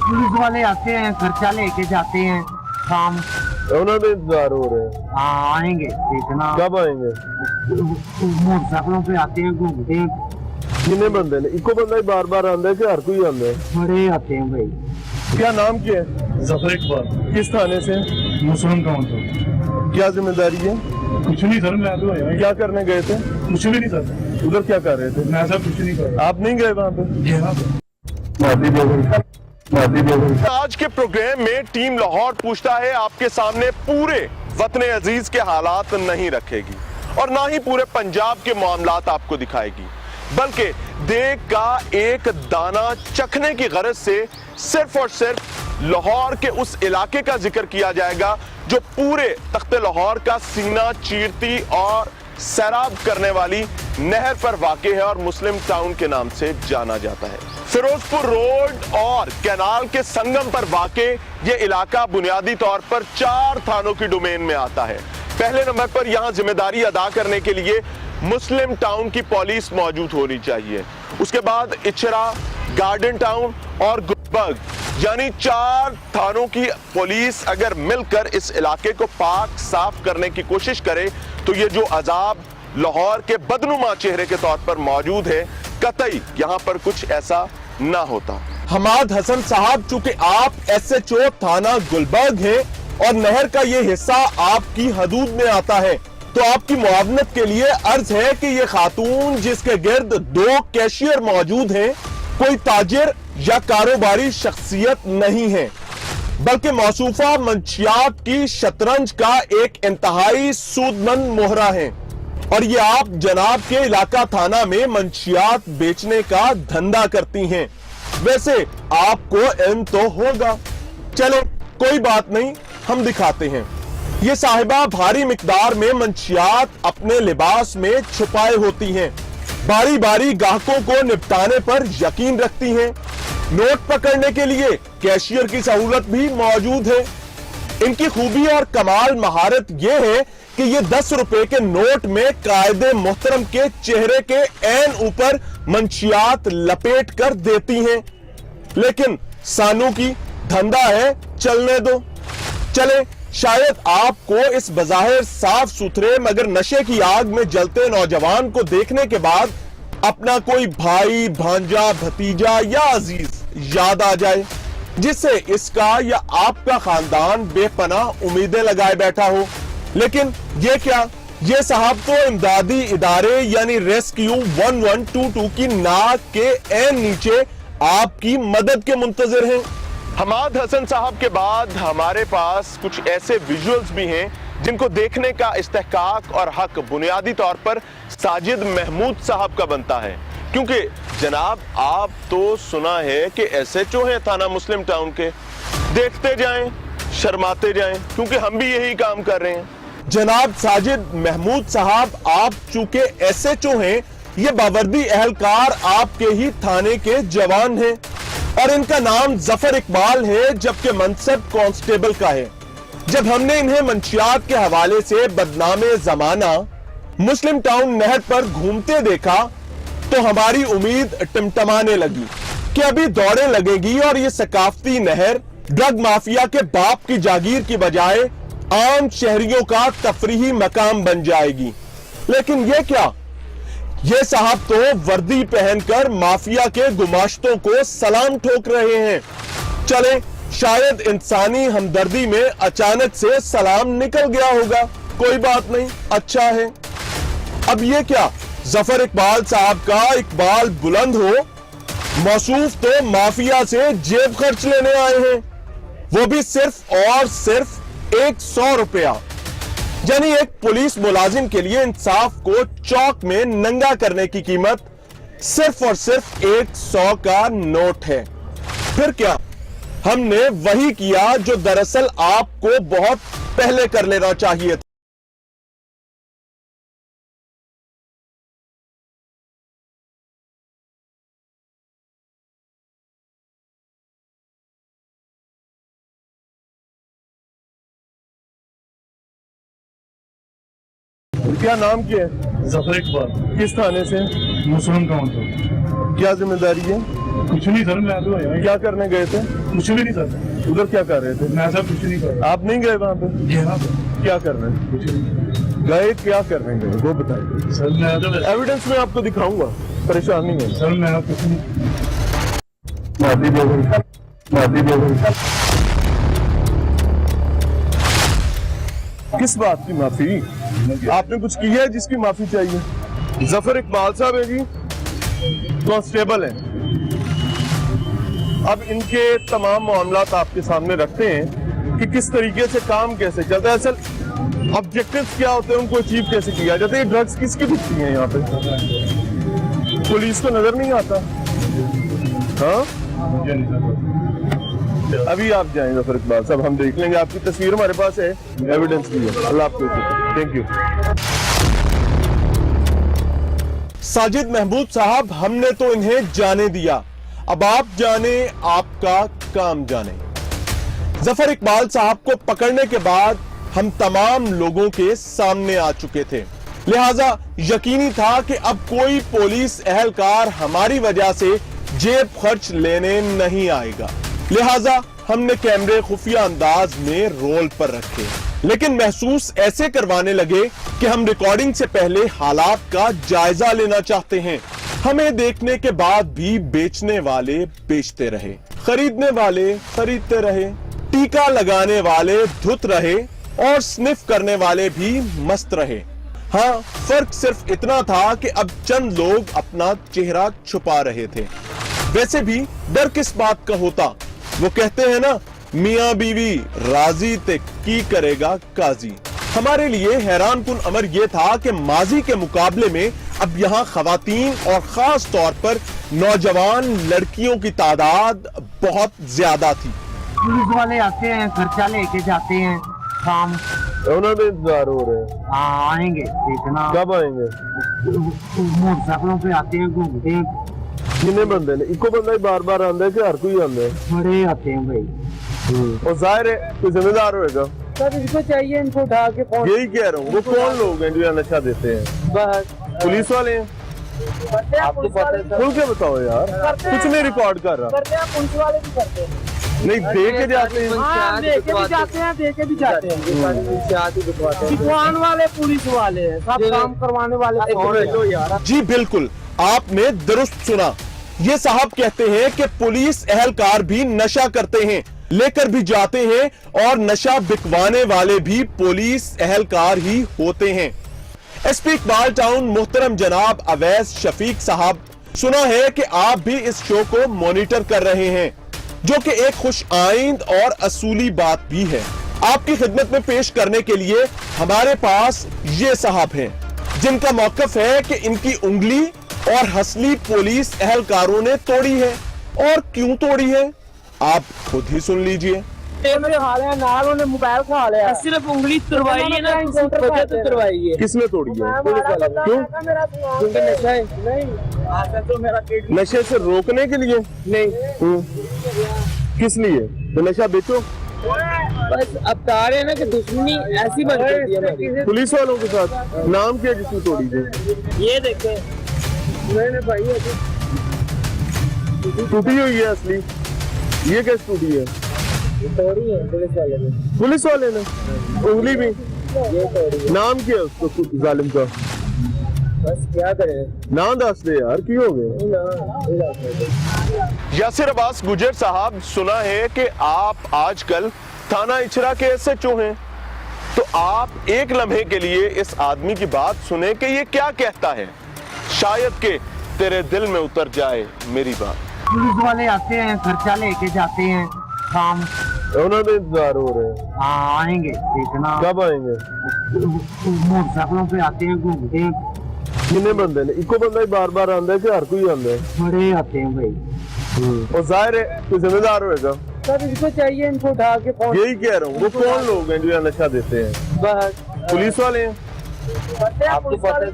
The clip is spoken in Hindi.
पुलिस वाले आते हैं, खर्चा लेके जाते हैं शाम। उन्होंने इंतजार हो रहे हैं। हाँ आएंगे, देखना कब आएंगे? मोटरसाइकिलों पे आते हैं, घूमते हैं। कितने बंदे ने? इको बंदा ही बार बार आंदा है कि हर कोई आंदा है? बड़े आते हैं भाई। क्या नाम क्या है? जफर इकबाल। किस थाने से? मुस्लिम टाउन से। क्या जिम्मेदारी है? कुछ नहीं सर, मैं तो आया। क्या करने गए थे? कुछ भी नहीं सर। उधर क्या कर रहे थे? मैं सर कुछ नहीं कर रहा। आप नहीं गए वहाँ पे? जी हाँ। आज के प्रोग्राम में टीम लाहौर पूछता है, आपके सामने पूरे वतन अजीज के हालात नहीं रखेगी और ना ही पूरे पंजाब के मामलात आपको दिखाएगी, बल्कि देग का एक दाना चखने की गरज से सिर्फ और सिर्फ लाहौर के उस इलाके का जिक्र किया जाएगा जो पूरे तख्ते लाहौर का सीना चीरती और सैराब करने वाली नहर पर वाक़े है और मुस्लिम टाउन के नाम से जाना जाता है। फिरोजपुर रोड और कैनाल के संगम पर वाक़े ये इलाका बुनियादी तौर पर 4 थानों की डोमेन में आता है। पहले नंबर पर यहां जिम्मेदारी अदा करने के लिए मुस्लिम टाउन की पुलिस मौजूद होनी चाहिए। उसके बाद इचरा, गार्डन टाउन और गुलबर्ग, यानी 4 थानों की पुलिस अगर मिलकर इस इलाके को पाक साफ करने की कोशिश करे तो ये जो अजाब लाहौर के बदनुमा चेहरे के तौर पर मौजूद है, कतई यहां पर कुछ ऐसा ना होता। हमाद हसन साहब, चूंकि आप SHO थाना गुलबर्ग है और नहर का ये हिस्सा आपकी हदूद में आता है, तो आपकी मुआवनत के लिए अर्ज है कि ये खातून जिसके गिर्द 2 कैशियर मौजूद हैं, कोई ताजिर या कारोबारी शख्सियत नहीं है, बल्कि मौसूफा मंशियात की शतरंज का एक इंतहाई सूदमंद मोहरा है और ये आप जनाब के इलाका थाना में मंशियात बेचने का धंधा करती हैं। वैसे आपको इल्म तो होगा। चलो कोई बात नहीं, हम दिखाते हैं। ये साहिबा भारी मिकदार में मंशियात अपने लिबास में छुपाए होती हैं, बारी बारी ग्राहकों को निपटाने पर यकीन रखती हैं। नोट पकड़ने के लिए कैशियर की सहूलत भी मौजूद है। इनकी खूबी और कमाल महारत यह है कि ये 10 रुपए के नोट में कायदे मोहतरम के चेहरे के ऐन ऊपर मंशियात लपेट कर देती हैं। लेकिन सानू की धंधा है, चलने दो। चले, शायद आपको इस बज़ाहिर साफ सुथरे मगर नशे की आग में जलते नौजवान को देखने के बाद अपना कोई भाई, भांजा, भतीजा या अजीज याद आ जाए जिससे इसका या आपका खानदान बेपनाह उम्मीदें लगाए बैठा हो। लेकिन ये क्या, ये साहब तो इमदादी इदारे यानी रेस्क्यू 1122 की नाक के ऐन नीचे आपकी मदद के मुंतजिर हैं। हमाद हसन साहब के बाद हमारे पास कुछ ऐसे विजुअल्स भी हैं जिनको देखने का इस्तेहकाक और हक बुनियादी तौर पर साजिद महमूद साहब का बनता है, क्योंकि जनाब आप तो सुना है कि SHO हैं थाना मुस्लिम टाउन के। देखते जाएं, शर्माते जाएं, क्योंकि हम भी यही काम कर रहे हैं। जनाब साजिद महमूद साहब, आप चूंकि SHO हैं, ये बावर्दी एहलकार आपके ही थाने के जवान हैं और इनका नाम जफर इकबाल है, जबकि मनसब कांस्टेबल का है। जब हमने इन्हें मंशियात के हवाले से बदनामे जमाना मुस्लिम टाउन नहर पर घूमते देखा तो हमारी उम्मीद टिमटमाने लगी कि अभी दौड़े लगेगी और ये सकाफती नहर ड्रग माफिया के बाप की जागीर की बजाय आम शहरियों का तफरीही मकाम बन जाएगी। लेकिन ये क्या, ये साहब तो वर्दी पहनकर माफिया के गुमाश्तों को सलाम ठोक रहे हैं। चले, शायद इंसानी हमदर्दी में अचानक से सलाम निकल गया होगा, कोई बात नहीं, अच्छा है। अब ये क्या, जफर इकबाल साहब का इकबाल बुलंद हो, मौसूफ तो माफिया से जेब खर्च लेने आए हैं, वो भी सिर्फ और सिर्फ 100 रुपया। यानी एक पुलिस मुलाजिम के लिए इंसाफ को चौक में नंगा करने की कीमत सिर्फ और सिर्फ 100 का नोट है। फिर क्या, हमने वही किया जो दरअसल आपको बहुत पहले कर लेना चाहिए था। क्या नाम क्या है? जफर इकबाल। किस थाने से? मुस्लिम टाउन से। क्या जिम्मेदारी है? कुछ नहीं सर, मैं तो आया क्या करने गए थे? कुछ भी नहीं सर। उधर क्या कर रहे थे? मैं सर कुछ नहीं कर रहा। आप नहीं गए वहां पे? यहाँ पे क्या करने कुछ नहीं गए? क्या करने गए वो बताइए। सर, मैं तो एविडेंस में आपको दिखाऊंगा, परेशान नहीं होना। सर मैं कुछ नहीं। माफी दे दो, माफी दे दो। किस बात की माफी? आपने कुछ किया है जिसकी माफी चाहिए? जफर इकबाल साहब है जी, कांस्टेबल हैं। अब इनके तमाम मामलात आपके सामने रखते हैं कि किस तरीके से काम कैसे चलता है, असल ऑब्जेक्टिव्स क्या होते हैं, उनको अचीव कैसे किया जाता है। ये ड्रग्स किसकी बिकती हैं यहाँ पे? पुलिस को नजर नहीं आता? हाँ, मुझे नहीं सर। अभी आप जाएं जफर इकबाल साहब, हम देख लेंगे। आपकी तस्वीर हमारे पास है, एविडेंस भी है। अल्लाह आपको थैंक यू। साजिद महमूद साहब, हमने तो इन्हें जाने दिया, अब आप जाने, आपका काम जाने। जफर इकबाल साहब को पकड़ने के बाद हम तमाम लोगों के सामने आ चुके थे, लिहाजा यकीनी था कि अब कोई पुलिस एहलकार हमारी वजह से जेब खर्च लेने नहीं आएगा। लिहाजा हमने कैमरे खुफिया अंदाज में रोल पर रखे, लेकिन महसूस ऐसे करवाने लगे कि हम रिकॉर्डिंग से पहले हालात का जायजा लेना चाहते हैं। हमें देखने के बाद भी बेचने वाले बेचते रहे, खरीदने वाले खरीदते रहे, टीका लगाने वाले धुत रहे और स्निफ करने वाले भी मस्त रहे। हाँ, फर्क सिर्फ इतना था कि अब चंद लोग अपना चेहरा छुपा रहे थे। वैसे भी डर किस बात का होता? वो कहते हैं ना, मियां बीवी राजी ते की करेगा काजी। हमारे लिए हैरान कुन अमर यह था कि माजी के मुकाबले में अब यहाँ खवातीन और खास तौर पर नौजवान लड़कियों की तादाद बहुत ज्यादा थी। पुलिस वाले आते हैं, खर्चा लेके जाते हैं, काम उन्होंने इंतजार हो रहे हैं। हाँ आएंगे, देखना कब आएंगे? मोटरसाइकिलों पे आते हैं, घूमते हैं, कितने बंदे ने? इको बंदा ही बार बार आंदा है कि हर कोई आंदा है? बड़े आते हैं भाई। और जाहिर है कोई जिम्मेदार होएगा। सर इनको चाहिए, इनको उठा के फोन। यही कह रहा हूँ, वो कौन लोग हैं जो यहाँ नशा देते हैं? बस पुलिस वाले हैं? आपको पता है खुल के बताओ यार, कुछ नहीं रिकॉर्ड कर रहा। करते हैं, पुलिस वाले भी करते हैं। नहीं, दे के जाते हैं। हाँ, देके भी जाते हैं, देके भी जाते हैं। दुकान वाले पुलिस वाले हैं, सब काम करवाने वाले। जी बिल्कुल, आपने दुरुस्त सुना। ये साहब कहते हैं कि पुलिस एहलकार भी नशा करते हैं, लेकर भी जाते हैं, और नशा बिकवाने वाले भी पुलिस एहलकार ही होते हैं। एसपी इकबाल टाउन मोहतरम जनाब अवैस शफीक साहब, सुना है कि आप भी इस शो को मॉनिटर कर रहे हैं, जो कि एक खुश आइंद और असूली बात भी है। आपकी खिदमत में पेश करने के लिए हमारे पास ये साहब हैं, जिनका मौकफ है कि इनकी उंगली और हसली पुलिस एहलकारों ने तोड़ी है। और क्यों तोड़ी है, आप खुद ही सुन लीजिए। मोबाइल खा लिया, सिर्फ उंगली तुड़वाई है ना, वजह तो तुड़वाई है। किसने तोड़ी है? क्यों? नशा है नहीं, तो मेरा पेट नशे से रोकने के लिए? नहीं, किस लिए? तो नशा बेचो। बस अब तारे है ना कि दुश्मनी ऐसी बन गई है हमारी पुलिस वालों के साथ। नाम क्या जिसने तोड़ी थी? ये देखे मैंने भाई टूटी हुई है असली। ये कैसे टूटी है? तोड़ी है पुलिस वाले ने। पुलिस वाले ने उंगली भी? ये तोड़ी नाम क्या है उसको जालिम का? बस क्या करें, नाम दस दे यार, की हो गए? यासिर अब्बास गुजर साहब, सुना है कि आप आजकल थाना इचरा के एसएचओ हैं, तो आप एक लम्हे के लिए इस आदमी की बात सुने कि ये क्या कहता है, शायद के तेरे दिल में उतर जाए मेरी बात। पुलिस वाले आते हैं, खर्चा लेके जाते हैं, काम उन्होंने इंतजार हो रहे हैं। हाँ आएंगे, देखना कब आएंगे? मोटरसाइकिलों पे आते हैं, घूमते हैं, कितने बंदे ने? इको बंदा ही बार बार आंदा है कि हर कोई आंदा है? बड़े आते हैं भाई। और जाहिर है कोई जिम्मेदार होएगा। सर इनको चाहिए, इनको उठा के फोन। यही कह रहा हूँ, वो कौन लोग हैं जो यहाँ नशा देते हैं? बस पुलिस वाले हैं? आपको पता है